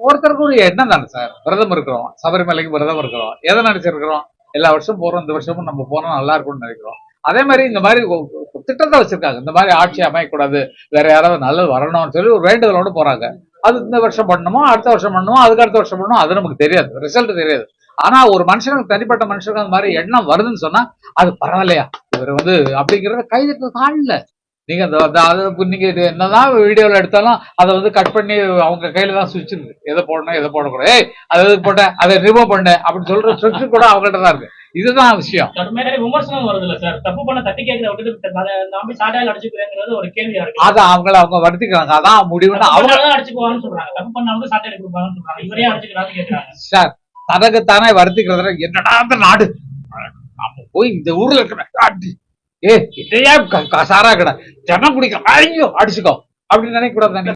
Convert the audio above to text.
ஒருத்தருக்கு ஒரு எண்ணம் தானே சார். விரதம் இருக்கிறோம், சபரிமலைக்கு விரதம் இருக்கிறோம், எதை நினைச்சிருக்கிறோம், எல்லா வருஷம் போறோம், இந்த வருஷமும் நம்ம போனா நல்லா இருக்கும்னு நினைக்கிறோம். அதே மாதிரி இந்த மாதிரி திட்டத்தை வச்சிருக்காங்க, இந்த மாதிரி ஆட்சி அமையக்கூடாது, வேற யாராவது நல்லது வரணும்னு சொல்லி ஒரு வேண்டுதலோடு போறாங்க. அது இந்த வருஷம் பண்ணணுமோ, அடுத்த வருஷம் பண்ணணுமோ, அதுக்கு அடுத்த வருஷம் பண்ணணும், அது நமக்கு தெரியாது, ரிசல்ட் தெரியாது. ஆனா ஒரு மனுஷனுக்கு, தனிப்பட்ட மனுஷனுக்கு அந்த மாதிரி எண்ணம் வருதுன்னு சொன்னா அது பரவாயில்லையா, இவர் அப்படிங்கறத கைதுக்கு காணல. நீங்க நீங்க என்னதான் வீடியோல எடுத்தாலும் அதை கட் பண்ணி அவங்க கையில தான் சுவிட்ச் இருக்கு, எதை போடணும் எதை போடக்கூடாது, ஏய் அதை போட்டேன், அதை ரிமூவ் பண்ண அப்படின்னு சொல்ற சுவிட்ச் கூட அவங்கள்ட்ட தான் இருக்கு. இதுதான் விஷயம். விமர்சனம் வருது இல்ல சார், தப்பு பண்ண தட்டி கேட்கறது சாட்டையால் அடிச்சுக்கிறது ஒரு கேள்வியா இருக்கு. அதை அவங்க வருத்திக்கிறாங்க, அதான் முடிவுன்னு அவங்க அடிச்சுக்குவாங்கன்னு சொல்றாங்க. தப்பு பண்ணாலும் சாட்டை கொடுப்பாங்கன்னு சொல்றாங்க, இவரே அடிச்சுக்கிறான்னு கேட்கிறாங்க. சார் தனக்குத்தானே வருத்திக்கிறதுல என்னடா அந்த நாடு, போய் இந்த ஊர்ல இருக்கிற இதையா சாரா கடை ஜனம் குடிக்க ஐயோ அடிச்சுக்கோ அப்படின்னு நினைக்க கூடாது.